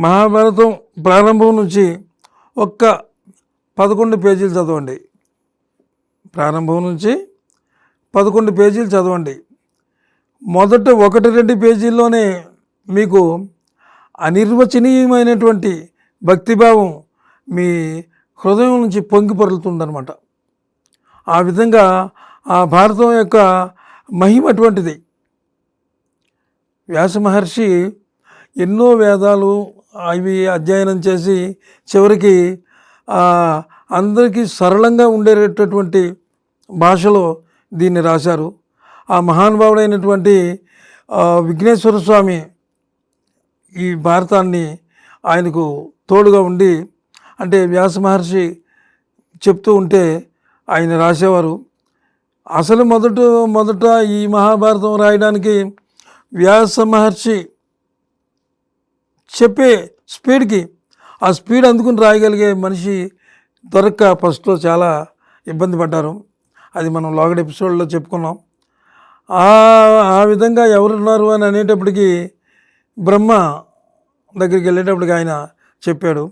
మహాభారతం ప్రారంభం నుంచి ఒక్క 11 పేజీలు చదవండి. ప్రారంభం నుంచి 11 పేజీలు చదవండి. మొదట 1-2 పేజీల్లోనే మీకు అనిర్వచనీయమైనటువంటి భక్తిభావం మీ హృదయం నుంచి పొంగి పొరులుతుందన్నమాట. ఆ విధంగా ఆ భారతం యొక్క మహిమ అటువంటిది. వ్యాస మహర్షి ఎన్నో వేదాలు అవి అధ్యయనం చేసి చివరికి అందరికీ సరళంగా ఉండేటటువంటి భాషలో దీన్ని రాశారు. ఆ మహానుభావుడైనటువంటి విఘ్నేశ్వర స్వామి ఈ భారతాన్ని ఆయనకు తోడుగా ఉండి, అంటే వ్యాస మహర్షి చెప్తూ ఉంటే ఆయన రాసేవారు. అసలు మొదట ఈ మహాభారతం రాయడానికి వ్యాస మహర్షి చెప్పే స్పీడ్కి ఆ స్పీడ్ అందుకుని రాయగలిగే మనిషి దొరక్క ఫస్ట్లో చాలా ఇబ్బంది పడ్డారు. అది మనం లోగడ ఎపిసోడ్లో చెప్పుకున్నాం. ఆ విధంగా ఎవరున్నారు అని అనేటప్పటికీ బ్రహ్మ దగ్గరికి వెళ్ళేటప్పటికి ఆయన చెప్పాడు,